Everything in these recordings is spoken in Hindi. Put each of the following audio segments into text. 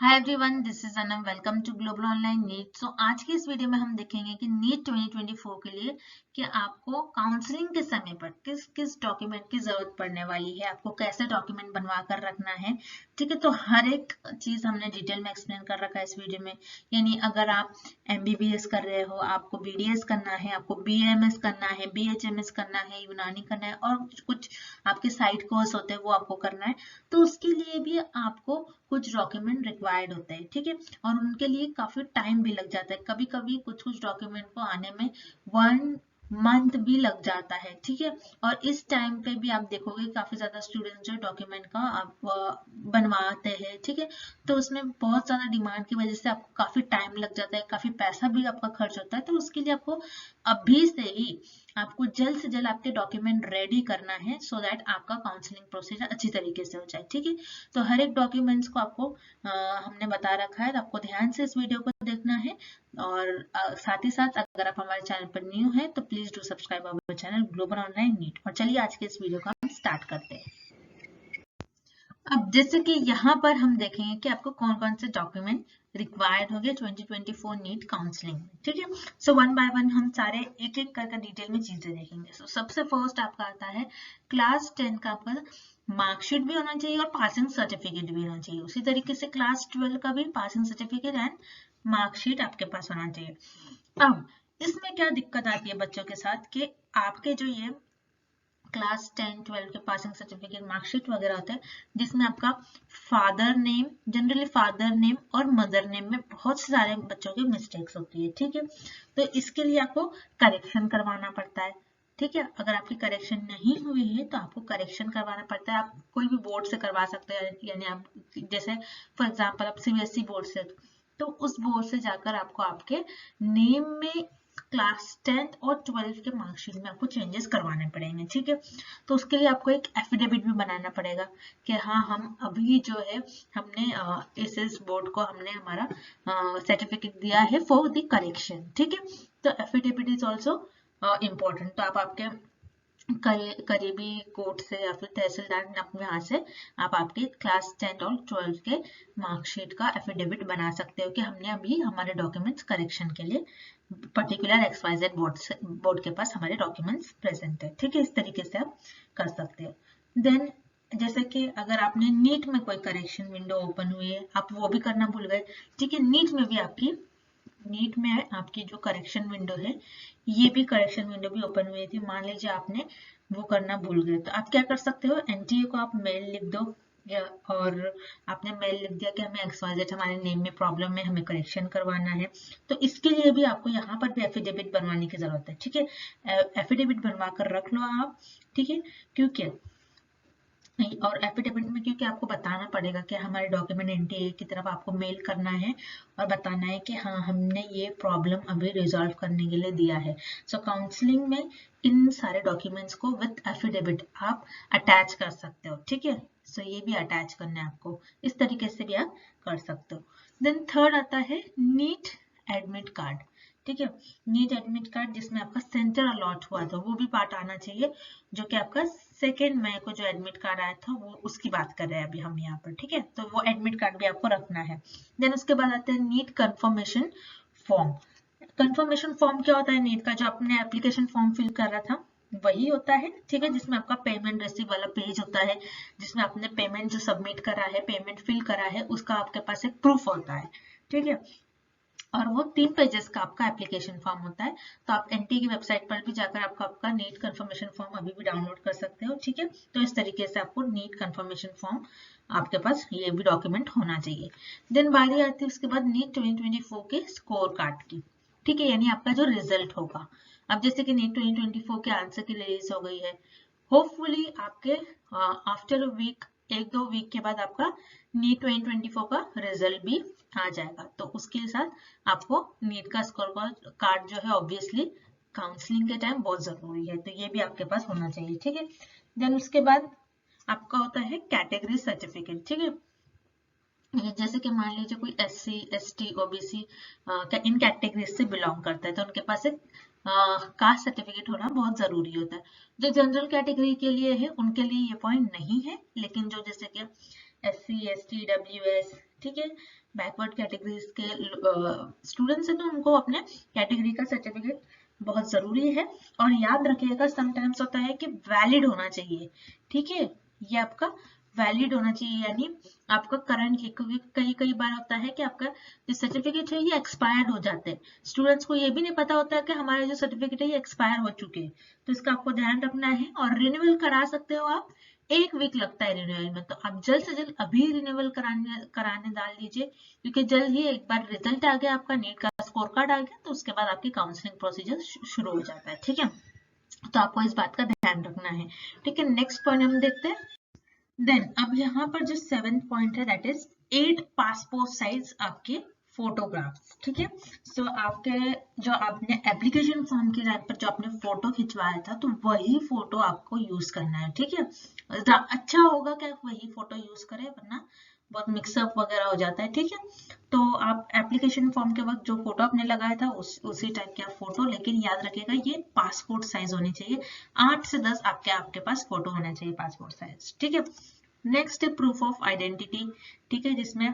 Hi everyone, this is Anam. Welcome to global online NEET. So आज की इस वीडियो में हम देखेंगे कि नीट 2024 के लिए कि आपको काउंसलिंग के समय पर किस किस डॉक्यूमेंट की जरूरत पड़ने वाली है, आपको कैसे डॉक्यूमेंट बनवा कर रखना है। ठीक है, तो हर एक चीज हमने डिटेल में एक्सप्लेन कर रखा है इस वीडियो में। यानी अगर आप MBBS कर रहे हो, आपको BDS करना है, आपको BAMS करना है, BHMS करना है, यूनानी करना है और कुछ आपके साइड कोर्स होते हैं वो आपको करना है, तो उसके लिए भी आपको कुछ डॉक्यूमेंट रिक्वायर्ड होते हैं। ठीक है, और उनके लिए काफी टाइम भी लग जाता है। कभी कभी कुछ कुछ डॉक्यूमेंट को आने में 1 मंथ भी लग जाता है। ठीक है, और इस टाइम पे भी आप देखोगे काफी ज्यादा स्टूडेंट जो डॉक्यूमेंट का आप बनवाते हैं। ठीक है, तो उसमें बहुत ज्यादा डिमांड की वजह से आपको काफी टाइम लग जाता है, काफी पैसा भी आपका खर्च होता है। तो उसके लिए आपको अभी से ही आपको जल्द से जल्द आपके डॉक्यूमेंट रेडी करना है, सो दैट आपका काउंसलिंग प्रोसीजर अच्छी तरीके से हो जाए। ठीक है, तो हर एक डॉक्यूमेंट्स को आपको हमने बता रखा है, तो आपको ध्यान से इस वीडियो को देखना है। और साथ ही साथ अगर आप हमारे चैनल पर न्यू है तो please do subscribe our channel Global online NEET. और चलिए आज के इस वीडियो को हम स्टार्ट करते हैं। अब जैसे कि यहाँ पर हम देखेंगे कि आपको कौन कौन से डॉक्यूमेंट रिक्वायर्ड होंगे 2024 नीट काउंसलिंग में। ठीक है, सो वन बाय वन हम सारे एक एक करके डिटेल में चीजें देखेंगे। सो सबसे फर्स्ट आपका आता है क्लास 10 का आपका मार्कशीट भी होना चाहिए और पासिंग सर्टिफिकेट भी होना चाहिए। उसी तरीके से क्लास 12 का भी पासिंग सर्टिफिकेट एंड मार्कशीट आपके पास होना चाहिए। अब इसमें क्या दिक्कत आती है बच्चों के साथ कि आपके जो ये क्लास 10 12 के पासिंग सर्टिफिकेट मार्कशीट वगैरह होता है, जिसमें आपका father name, generally father name और मदर नेम में बहुत सारे बच्चों की मिस्टेक्स होती है। ठीक है, तो इसके लिए आपको करेक्शन करवाना पड़ता है। ठीक है, अगर आपकी करेक्शन नहीं हुई है तो आपको करेक्शन करवाना पड़ता है। आप कोई भी बोर्ड से करवा सकते हैं, यानी आप जैसे फॉर एग्जांपल आप CBSE बोर्ड से, तो उस बोर्ड से जाकर आपको आपके नेम में क्लास 10 और 12 के मार्कशीट में आपको चेंजेस करवाने पड़ेंगे। ठीक है, तो उसके लिए आपको एक एफिडेविट भी बनाना पड़ेगा कि हाँ, हम अभी जो है हमने इस बोर्ड को हमने हमारा सर्टिफिकेट दिया है फॉर द करेक्शन। ठीक है, तो एफिडेविट इज ऑल्सो इम्पोर्टेंट। तो आप आपके करीबी कोर्ट से या फिर तहसीलदार अपने यहाँ से आप आपके क्लास 10 और 12 के मार्कशीट का एफिडेविट बना सकते हो कि हमने अभी हमारे डॉक्यूमेंट्स करेक्शन के लिए पर्टिकुलर XYZ बोर्ड के पास हमारे डॉक्यूमेंट्स प्रेजेंट है। ठीक है, इस तरीके से आप कर सकते हो। देन जैसे कि अगर आपने नीट में कोई करेक्शन विंडो ओपन हुई है, आप वो भी करना भूल गए। ठीक है, नीट में आपकी जो करेक्शन विंडो है, ये भी करेक्शन विंडो भी ओपन हुई थी। मान लीजिए आपने वो करना भूल गए, तो आप क्या कर सकते हो, NTA को आप मेल लिख दो और आपने मेल लिख दिया कि हमें XYZ हमारे नेम में प्रॉब्लम है, हमें करेक्शन करवाना है। तो इसके लिए भी आपको यहाँ पर भी एफिडेविट बनवाने की जरूरत है। ठीक है, एफिडेविट बनवा कर रख लो आप। ठीक है, क्योंकि और एफिडेविट में क्योंकि आपको बताना पड़ेगा कि हमारे डॉक्यूमेंट NTA की तरफ आपको मेल करना है और बताना है कि हाँ, हमने ये प्रॉब्लम अभी रिजॉल्व करने के लिए दिया है। सो काउंसलिंग में इन सारे डॉक्यूमेंट्स को विद एफिडेविट आप अटैच कर सकते हो। ठीक है, सो ये भी अटैच करना है आपको, इस तरीके से भी आप कर सकते हो। देन थर्ड आता है नीट एडमिट कार्ड। ठीक है, नीट एडमिट कार्ड जिसमें आपका सेंटर अलॉट हुआ था वो भी पार्ट आना चाहिए, जो कि आपका 2 मई को जो एडमिट कार्ड आया था वो उसकी बात कर रहे हैं अभी हम यहाँ पर। ठीक है, तो वो एडमिट कार्ड भी आपको रखना है। देन उसके बाद आता है NEET confirmation form. Confirmation form क्या होता है, नीट का जो आपने एप्लीकेशन फॉर्म फिल कर रहा था वही होता है। ठीक है, जिसमें आपका पेमेंट रिसीव वाला पेज होता है, जिसमें आपने पेमेंट जो सबमिट करा है, पेमेंट फिल करा है, उसका आपके पास एक प्रूफ होता है। ठीक है, और वो 3 पेजेस का आपका एप्लीकेशन फॉर्म होता है। तो आप NTA की वेबसाइट पर भी जाकर आपका नीट कंफर्मेशन फॉर्म अभी भी डाउनलोड कर सकते हो। ठीक है, तो इस तरीके से आपको नीट कंफर्मेशन फॉर्म आपके पास ये भी डॉक्यूमेंट होना चाहिए। देन बारी आती है उसके बाद नीट 2024 के स्कोर कार्ड की। ठीक है, यानी आपका जो रिजल्ट होगा। अब जैसे कि नीट 2024 के आंसर की रिलीज हो गई है, होपफुली आपके आफ्टर अ वीक, 1-2 वीक के बाद आपका नीट 2024 का रिजल्ट भी आ जाएगा। तो उसके साथ आपको नीट का स्कोर कार्ड जो है ऑब्वियसली काउंसलिंग के टाइम बहुत जरूरी है, तो ये भी आपके पास होना चाहिए। ठीक है, देन उसके बाद आपका होता है कैटेगरी सर्टिफिकेट। ठीक है, जैसे कि मान लीजिए कोई SC ST OBC इन कैटेगरीज से बिलोंग करता है, तो उनके पास एक कास्ट सर्टिफिकेट होना बहुत जरूरी होता है। जो जनरल कैटेगरी के लिए है उनके लिए ये पॉइंट नहीं है, लेकिन जो जैसे कि SC ST WS, ठीक है। बैकवर्ड कैटेगरीज के स्टूडेंट्स हैं तो उनको अपने कैटेगरी का सर्टिफिकेट बहुत जरूरी है। और याद रखिएगा समटाइम्स होता है कि वैलिड होना चाहिए, ठीक है, ये आपका वैलिड होना चाहिए, यानी आपका करंट, क्योंकि कई कई बार होता है कि आपका जो सर्टिफिकेट है ये एक्सपायर्ड हो जाते हैं। स्टूडेंट्स को ये भी नहीं पता होता है कि हमारे जो सर्टिफिकेट है ये एक्सपायर हो चुके हैं, तो इसका आपको ध्यान रखना है। और रिन्यूअल करा सकते हो आप, 1 वीक लगता है रिन्यूअल में, तो आप जल्द से जल्द अभी रिन्यूअल कराने डाल दीजिए, क्योंकि जल्द ही एक बार रिजल्ट आ गया, आपका नीट का स्कोर कार्ड आ गया, तो उसके बाद आपकी काउंसलिंग प्रोसीजर शुरू हो जाता है, ठीक है। तो आपको इस बात का ध्यान रखना है, ठीक है। नेक्स्ट पॉइंट हम देखते हैं। देन अब यहाँ पर जो 7th पॉइंट है दैट इज 8 पासपोर्ट साइज आपके फोटोग्राफ्स, ठीक है। सो आपके जो आपने एप्लीकेशन फॉर्म के टाइम पर जो आपने फोटो खिंचवाया था, तो वही फोटो आपको यूज करना है, ठीक है। अच्छा होगा कि आप वही फोटो यूज करें, वरना बहुत मिक्सअप वगैरह हो जाता है, ठीक है। तो आप एप्लीकेशन फॉर्म के वक्त जो फोटो आपने लगाया था उसी टाइप के आप फोटो, लेकिन याद रखिएगा ये पासपोर्ट साइज होनी चाहिए, 8 से 10 आपके पास फोटो होना चाहिए पासपोर्ट साइज, ठीक है। नेक्स्ट है प्रूफ ऑफ आइडेंटिटी, ठीक है, जिसमें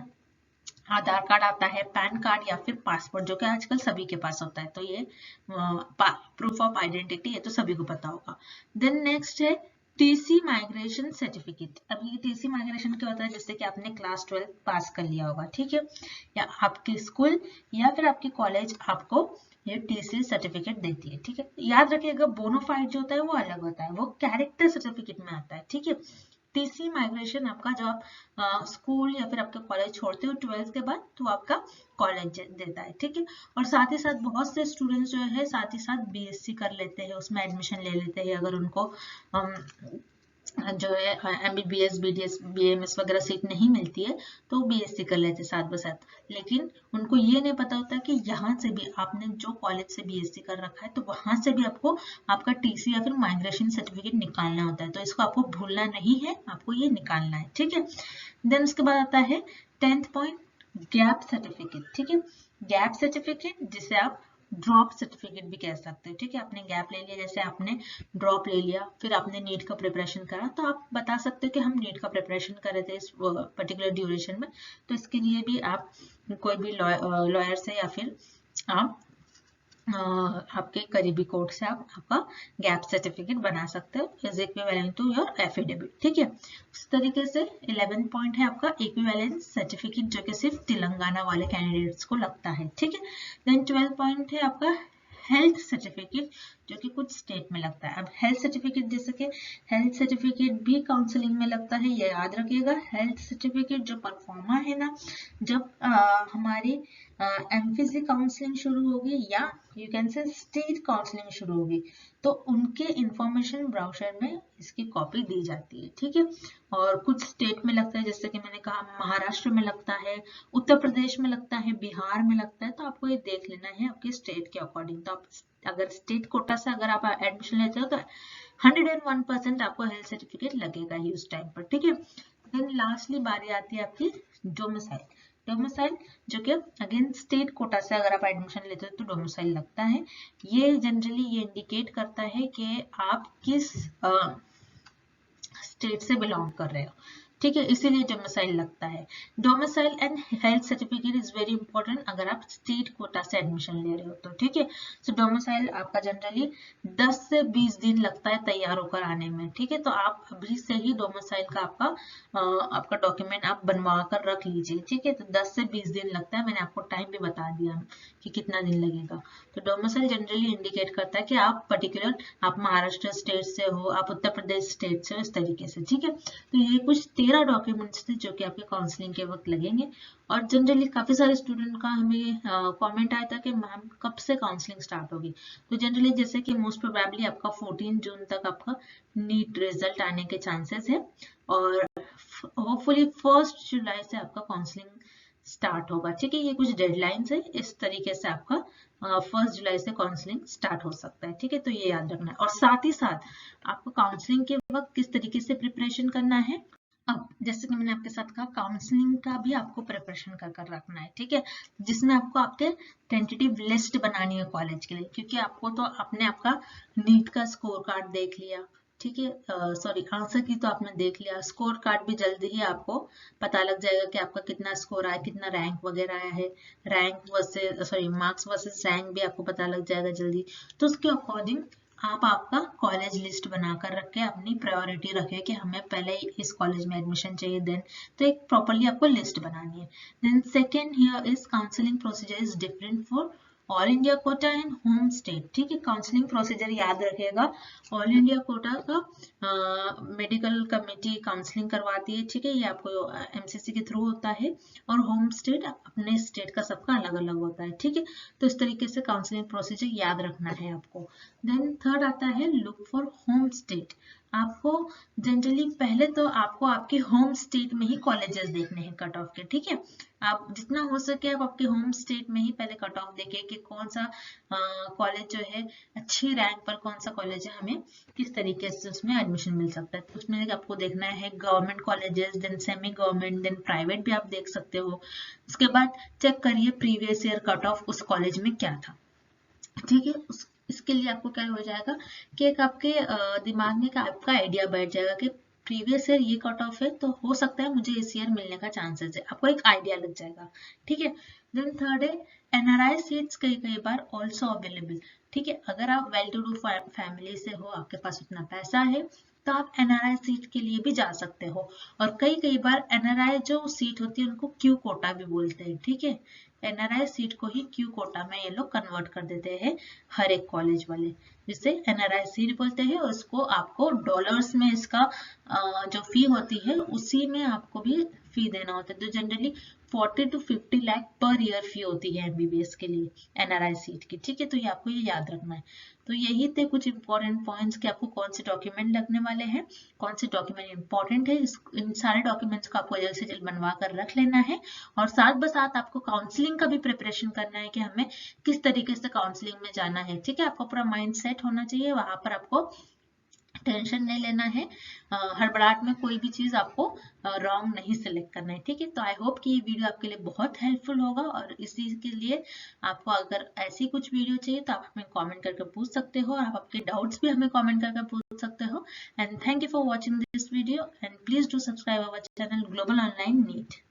आधार कार्ड आता है, पैन कार्ड या फिर पासपोर्ट, जो कि आजकल सभी के पास होता है, तो ये प्रूफ ऑफ आइडेंटिटी है तो सभी को पता होगा। देन नेक्स्ट है टीसी माइग्रेशन सर्टिफिकेट। अब ये टीसी माइग्रेशन क्या होता है, जैसे कि आपने क्लास 12 पास कर लिया होगा, ठीक है, या आपकी स्कूल या फिर आपकी कॉलेज आपको ये टीसी सर्टिफिकेट देती है, ठीक है। याद रखिएगा बोनाफाइड जो होता है वो अलग होता है, वो कैरेक्टर सर्टिफिकेट में आता है, ठीक है। टीसी माइग्रेशन आपका जो आप स्कूल या फिर आपका कॉलेज छोड़ते हो 12th के बाद, तो आपका कॉलेज देता है, ठीक है। और साथ ही साथ बहुत से स्टूडेंट्स जो है साथ ही साथ बीएससी कर लेते हैं, उसमें एडमिशन ले लेते हैं, अगर उनको जो है एमबीबीएस बीडीएस बीएमएस वगैरह सीट नहीं मिलती है तो बीएससी कर लेते साथ बसाथ, लेकिन उनको ये नहीं पता होता कि यहाँ से भी आपने जो कॉलेज से बीएससी कर रखा है तो वहां से भी आपको आपका टीसी या फिर माइग्रेशन सर्टिफिकेट निकालना होता है, तो इसको आपको भूलना नहीं है, आपको ये निकालना है, ठीक है। देन उसके बाद आता है 10th पॉइंट गैप सर्टिफिकेट, ठीक है। गैप सर्टिफिकेट जिसे आप ड्रॉप सर्टिफिकेट भी कह सकते हो, ठीक है। आपने गैप ले लिया, जैसे आपने ड्रॉप ले लिया, फिर आपने नीट का प्रिपरेशन करा, तो आप बता सकते हो कि हम नीट का प्रिपरेशन कर रहे थे इस पर्टिकुलर ड्यूरेशन में, तो इसके लिए भी आप कोई भी लॉयर से या फिर आप आपके करीबी कोर्ट से आप आपका गैप सर्टिफिकेट बना सकते हो is equivalent to your affidavit, ठीक है। उस तरीके से 11 पॉइंट है आपका इक्विवेलेंस सर्टिफिकेट, जो कि सिर्फ तेलंगाना वाले कैंडिडेट्स को लगता है, ठीक है। देन 12 पॉइंट है आपका हेल्थ सर्टिफिकेट, जो कि कुछ स्टेट में लगता है। अब हेल्थ सर्टिफिकेट, जैसे कि हेल्थ सर्टिफिकेट भी काउंसलिंग में लगता है, ये याद रखिएगा। हेल्थ सर्टिफिकेट जो परफॉर्मा है ना, जब हमारी एमपीसी काउंसलिंग शुरू होगी या you can say state counselling शुरू होगी, तो उनके इंफॉर्मेशन ब्राउचर में इसकी कॉपी दी जाती है, ठीक है। और कुछ स्टेट में लगता है, जैसे कि मैंने कहा महाराष्ट्र में लगता है, उत्तर प्रदेश में लगता है, बिहार में लगता है, तो आपको ये देख लेना है आपके स्टेट के अकॉर्डिंग। तो आप अगर स्टेट कोटा से अगर आप एडमिशन लेते हो तो 101% आपको हेल्थ सर्टिफिकेट लगेगा ही उस टाइम पर, ठीक है। देन लास्टली बारी आती है आपकी डोमिसाइल। डोमिसाइल जो कि अगेन स्टेट कोटा से अगर आप एडमिशन लेते हो तो डोमिसाइल लगता है। ये जनरली ये इंडिकेट करता है कि आप किस स्टेट से बिलोंग कर रहे हो, ठीक है, इसीलिए डोमिसाइल लगता है। Domicile and health certificate is very important अगर आप स्टेट कोटा से एडमिशन ले रहे हो तो, ठीक है। सो डोमिसाइल आपका जनरली 10 से 20 दिन लगता है तैयार होकर आने में, ठीक है। तो आप अभी से ही डोमिसाइल का आपका डॉक्यूमेंट आप बनवा कर रख लीजिए, ठीक है। तो 10 से 20 दिन लगता है, मैंने आपको टाइम भी बता दिया कि कितना दिन लगेगा। तो डोमिसाइल जनरली इंडिकेट करता है कि आप पर्टिकुलर आप महाराष्ट्र स्टेट से हो, आप उत्तर प्रदेश स्टेट से हो, इस तरीके से, ठीक है। तो ये कुछ 13 डॉक्यूमेंट्स थे जो कि आपके काउंसलिंग के वक्त लगेंगे। और जनरली काफी सारे स्टूडेंट का हमें कमेंट आया था कि मैम कब से काउंसलिंग स्टार्ट होगी, तो जनरली जैसे कि मोस्ट प्रोबेबली आपका 14 जून तक आपका नीट रिजल्ट आने के चांसेस है, और होपफुली 1 जुलाई से आपका काउंसलिंग स्टार्ट होगा, ठीक है। ये कुछ डेडलाइंस है, इस तरीके से आपका 1 जुलाई से काउंसलिंग स्टार्ट हो सकता है, ठीक है। तो ये याद रखना है। और साथ ही साथ आपको काउंसलिंग के वक्त किस तरीके से प्रिपरेशन करना है, अब जैसे कि मैंने आपके साथ कहा काउंसलिंग का भी आपको प्रिपरेशन कर रखना है, ठीक है, जिसमें आपको आपके टेंटेटिव लिस्ट बनानी है कॉलेज के लिए, क्योंकि आपको तो आपने आपका नीट का स्कोर कार्ड देख लिया, ठीक है, सॉरी आंसर की तो आपने देख लिया, स्कोर कार्ड भी जल्दी ही आपको पता लग जाएगा कि आपका कितना स्कोर आया, कितना रैंक वगैरह आया है, rank versus sorry marks versus rank भी आपको पता लग जाएगा जल्दी। तो उसके अकॉर्डिंग आप आपका कॉलेज लिस्ट बनाकर रखें, अपनी प्रायोरिटी रखें कि हमें पहले इस कॉलेज में एडमिशन चाहिए, देन तो एक प्रॉपरली आपको लिस्ट बनानी है। Then second here is counselling procedure is different for all India quota and home state. ठीक है, काउंसलिंग प्रोसीजर याद रखिएगा, ऑल इंडिया कोटा का मेडिकल कमेटी काउंसलिंग करवाती है, ठीक है, ये आपको एमसीसी के थ्रू होता है, और होम स्टेट अपने स्टेट का सबका अलग अलग होता है। ठीक है, तो इस तरीके से काउंसलिंग प्रोसीजर याद रखना है आपको। देन थर्ड आता है लुक फॉर होम स्टेट। आपको जनरली पहले तो आपको आपके होम स्टेट में ही कॉलेजेस देखने हैं कट ऑफ के। ठीक है, आप जितना हो सके आप आपके होम स्टेट में ही पहले कट ऑफ देखें कि कौन सा कॉलेज जो है अच्छी रैंक पर, कौन सा कॉलेज है, हमें किस तरीके से उसमें एडमिशन मिल सकता है। तो उसमें आपको देखना है government colleges, then semi government, then private भी आप देख सकते हो। उसके बाद चेक करिए प्रीवियस ईयर कट ऑफ उस कॉलेज में क्या था। ठीक है, इसके लिए आपको क्या हो जाएगा कि एक आपके दिमाग में आपका आइडिया बैठ जाएगा कि प्रीवियस ईयर ये कट ऑफ है, तो हो सकता है मुझे इस ईयर मिलने का चांसेस है, आपको एक आइडिया लग जाएगा। ठीक है, देन थर्ड है एनआरआई सीट्स कई कई बार ऑल्सो अवेलेबल। ठीक है, अगर आप वेल टू डू फैमिली से हो, आपके पास उतना पैसा है, तो आप एनआरआई सीट के लिए भी जा सकते हो। और कई कई बार एनआरआई जो सीट होती है उनको क्यू कोटा भी बोलते हैं। ठीक है, एनआरआई सीट को ही क्यू कोटा में ये लोग कन्वर्ट कर देते हैं हर एक कॉलेज वाले, जिसे एनआरआई सीट बोलते हैं। और उसको आपको डॉलर्स में इसका जो फी होती है उसी में आपको भी फी देना होता है। तो generally 40 to 50 lakh per year फी होती है एमबीबीएस के लिए एनआरआई सीट की। ठीक है, तो ये आपको ये याद रखना है। तो यही थे कुछ इंपॉर्टेंट पॉइंट्स कि आपको कौन से डॉक्यूमेंट लगने वाले हैं, कौन से डॉक्यूमेंट इंपॉर्टेंट है, इन सारे डॉक्यूमेंट्स को आपको जल्द से जल्द बनवा कर रख लेना है। और साथ साथ आपको काउंसलिंग का भी प्रिपरेशन करना है कि हमें किस तरीके से काउंसलिंग में जाना है। ठीक है, आपका पूरा माइंड सेट होना चाहिए, वहां पर आपको टेंशन नहीं लेना है, हड़बड़ाहट में कोई भी चीज आपको रॉन्ग नहीं सिलेक्ट करना है। ठीक है, तो आई होप कि ये वीडियो आपके लिए बहुत हेल्पफुल होगा, और इसी के लिए आपको अगर ऐसी कुछ वीडियो चाहिए तो आप हमें कमेंट करके पूछ सकते हो, आप आपके डाउट्स भी हमें कमेंट करके पूछ सकते हो। And thank you for watching this video, and please do subscribe our channel Global online NEET.